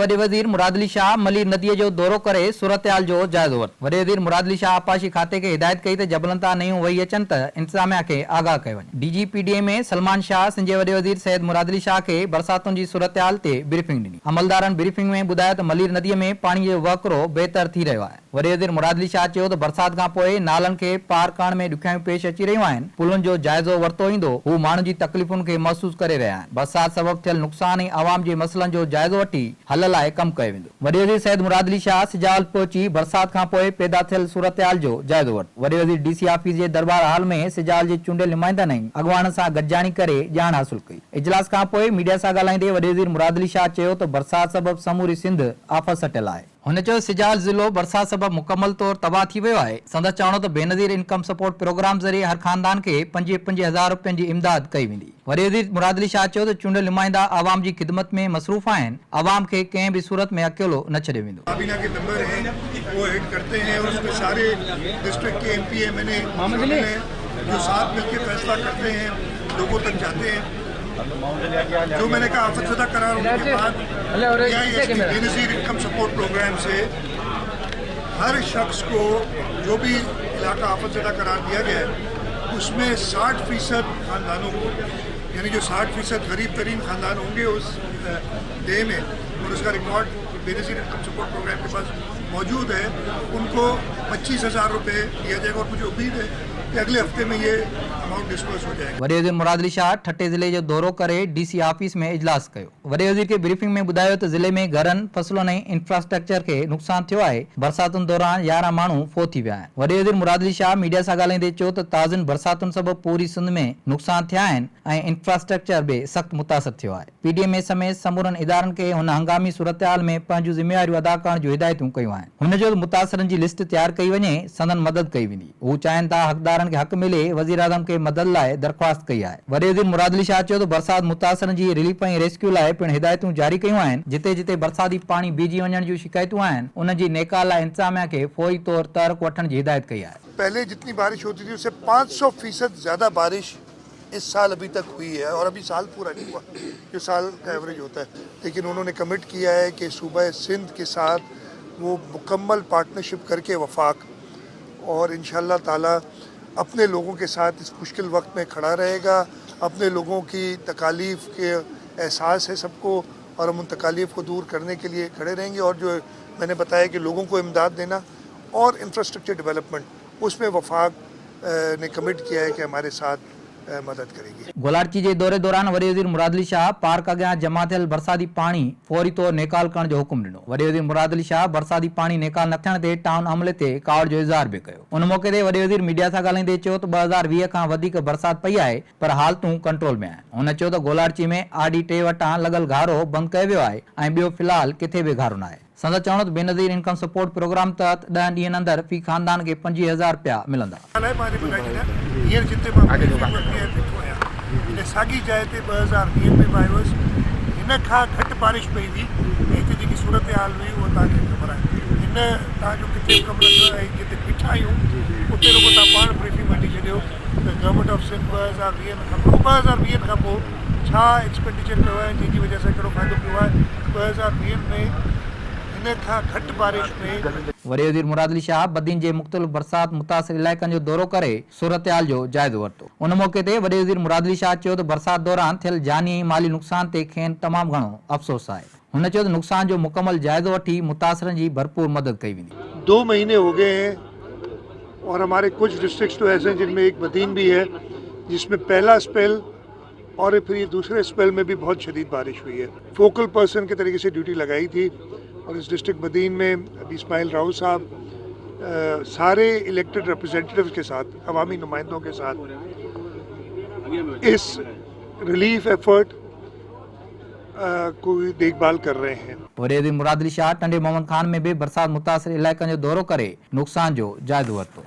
वॾे वज़ीर मुराद अली शाह मलीर नदीअ जो दौरो करे सूरतहाल जो जाइज़ो वरितो। वॾे वज़ीर मुराद अली शाह आपाशी खाते खे हिदायत कई त जबलनि तां नयूं वही अचनि त इंतज़ामिया खे आगाह कयो वञे। DGPDA में सलमान शाह सिंध जे वॾे वज़ीर सैयद मुराद अली शाह खे बरसातुनि जी सूरतहाल ते ब्रीफिंग ॾिनी। अमलदारनि ब्रीफिंग में ॿुधायो त मलीर नदीअ में पाणी जो वहिकिरो बहितर थी रहियो आहे। वॾे वज़ीर मुराद अली शाह चयो त बरसात खां पोइ नालनि खे पार करण में ॾुखियाऊं पेश अची रहियूं आहिनि। पुलनि जो जाइज़ो वरितो ईंदो, हू माण्हुनि जी तकलीफ़ुनि खे महसूस करे रहिया आहिनि। बरसात सबबु थियल नुक़सान ऐं आवाम जे मसइलनि जो जाइज़ो वठी हल लाइ कमु कयो वेंदो। वॾे वज़ीर सैयद मुराद अली शाह सिजाल पहुची बरसात खां पोइ पैदा थियल सूरतहाल जो जाइज़ो वरितो। वॾे वज़ीर DC ऑफिस जे दरबार हाल में सिजाल जे चूंडियल नुमाइंदनि ऐं अॻवाननि सां गॾिजाणी करे ॼाण हासिल कई। इजलास खां पोइ मीडिया सां ॻाल्हाईंदे वॾे वज़ीर मुराद अली शाह चयो त बरसात सबबु समूरी सिंध आफ़त सटियल आहे। हुन चयो सिजाल ज़िलो बरसात सबबु मुकमल तौर तबाह थी वियो आहे। संदसि चवणो त बेनज़ीर इनकम सपोर्ट प्रोग्राम ज़रिए हर ख़ानदान खे 5,000 रुपयनि जी इमदाद कई वेंदी। वॾे वज़ीर मुराद अली शाह चयो त चूंडियल नुमाइंदा आवाम जी ख़िदमत में मसरूफ़ आहिनि। आवाम खे कंहिं बि सूरत में अकेलो न छॾियो वेंदो। काबीना के मेंबर हैं वो हेड करते हैं और उसमें सारे डिस्ट्रिक्ट के MP MNA शामिल हैं जो साथ मिलकर फैसला करते हैं, लोगों तक जाते हैं। जो मैंने कहा आफतज़दा करार होने के बाद बेनज़ीर इनकम सपोर्ट प्रोग्राम से हर शख्स को जो भी इलाका आफतज़दा करार दिया गया है उसमें 60% खानदानों को, यानी जो 60% गरीब तरीन खानदान होंगे उस डे में, और उसका record Benazir income support program के पास मौजूद है, उनको 25,000 रुपये दिया जाएगा। और मुझे उम्मीद है कि अगले हफ्ते में ये अमाउंट डिस्पर्स हो जाएगा। वॾे वज़ीर मुराद अली शाह ठटे ज़िले जो दौरो करे DC ऑफिस में इजलास कयो। वॾे वज़ीर खे ब्रीफिंग में ॿुधायो त ज़िले में घरनि फसलुनि ऐं इंफ्रास्ट्रक्चर खे नुक़सान थियो आहे। बरसातुनि दौरान 11 माण्हू फोत थी विया आहिनि। वॾे वज़ीर मुराद अली शाह मीडिया सां ॻाल्हाईंदे चयो त ताज़नि बरसातुनि सबबु पूरी सिंध में नुक़सान थिया आहिनि ऐं इंफ्रास्ट्रक्चर बि सख़्तु मुतासिर थियो आहे। PDMA समेत समूरनि इदारनि खे हुन हंगामी सूरतहाल में पंहिंजूं ज़िम्मेवारियूं अदा करण जूं हिदायतूं कयूं आहिनि। हुन चयो त मुतासिरनि जी लिस्ट तयारु कई वञे, संदन मदद कई वेंदी। हू चाहिनि था हक़दारनि खे हक़ मिले, वज़ीर आज़म खे मदद लाइ दरख़्वास्त कई आहे। वॾे वज़ीर मुराद अली शाह चयो त बरसात मुतासिरनि जी रिलीफ ऐं रेस्क्यू लाइ पिणु हिदायतूं जारी कयूं आहिनि। जिते जिते बरसाती पाणी बीहजी वञण जूं शिकायतूं आहिनि उन जी नेका लाइ इंतज़ामिया खे फौरी तौर तहरीक वठण जी हिदायत कई आहे। पहले जितनी बारिश होती थी उससे 500% ज़्यादा बारिश इस साल अभी तक हुई है, और अभी साल पूरा नहीं हुआ जो साल का एवरेज होता है। लेकिन उन्होंने कमिट किया है कि सूबा सिंध के साथ वो मुकम्मल पार्टनरशिप करके वफाक और इंशाअल्लाह ताला अपने लोगों के साथ इस मुश्किल वक्त में खड़ा रहेगा। अपने लोगों की तकालीफ के एहसास है सबको, और हम उन तकालीफ को दूर करने के लिए खड़े रहेंगे। और जो मैंने बताया कि लोगों को इमदाद देना और इंफ्रास्ट्रक्चर डेवलपमेंट, उसमें वफाक ने कमिट किया है कि हमारे साथ मदद करेगी। गोलारची जे दौरे दौरान वॾे वज़ीर मुराद अली शाह पार्क अॻियां जमा थियल बरसाती पाणी फौरी तौर नेकाल करण जो हुकुम ॾिनो। वॾे वज़ीर मुराद अली शाह बरसाती पाणी नेकाल न थियण ते टाउन अमले ते कावड़ जो इज़हार बि कयो। उन मौक़े ते वॾे वज़ीर मीडिया सां ॻाल्हाईंदे चयो त 2020 खां वधीक बरसात पई आहे, पर हालतूं कंट्रोल में आहिनि। हुन चयो त गोलारची में RD3 वटां लॻल घारो बंदि कयो वियो आहे ऐं ॿियो फ़िलहाल किथे बि घारो न आहे। संदसि चवणो त बेनज़ीर इनकम सपोर्ट प्रोग्राम तहत 10 ॾींहनि अंदरि फी ख़ानदान खे 25,000 रुपया मिलंदा। साॻी जाइ ते 2020 में बि आयो हुअसि। हिन खां घटि बारिश पई हुई ऐं हिते जेकी सूरत हाल हुई उहा तव्हांखे ख़बर आहे। हिन तव्हांजो किथे कमु रखियो ऐं जिते बीठा आहियूं उते रुगो तव्हां पाण ब्रीफिंग वठी छॾियो त गवर्नमेंट ऑफ सिंध 2020 खां पोइ छा एक्सपेंडिचर कयो आहे, जंहिंजी वजह सां कहिड़ो फ़ाइदो पियो आहे। 2020 में हिन खां घटि बारिश में वॾे वज़ीर मुराद अली शाह बदीन जे मुख़्तलिफ़ बरसात मुतासिर इलाइक़नि जो दौरो करे सूरतहाल जो जाइज़ो वरितो। उन मौक़े ते वॾे वज़ीर मुराद अली शाह चयो त बरसात दौरान थियल जानी ऐं माली नुक़सान ते खेनि तमामु घणो अफ़सोस आहे। हुन चयो त नुक़सान जो मुकमल जाइज़ो वठी मुतासिरनि जी भरपूर मदद कई वेंदी। 2 महीने हो गए हैं और हमारे कुछ डिस्ट्रिक्ट्स तो ऐसे हैं जिनमें एक बदीन भी है, जिसमें पहला स्पेल और फिर ये दूसरे स्पेल में भी बहुत शदीद बारिश हुई है। फोकल पर्सन के तरीके से ड्यूटी लगाई थी, और इस डिस्ट्रिक्ट बदीन में अभी इस्माइल राव साहब सारे इलेक्टेड रिप्रेजेंटेटिव्स के साथ, अवामी नुमाइंदों के साथ इस रिलीफ एफर्ट को देखभाल कर रहे हैं। वॾे वज़ीर मुराद अली शाह टंडे मोहम्मद खान में भी बरसात मुतासिर इलाइक़नि जो दौरो करे नुक़सान जो जाइज़ो वरितो।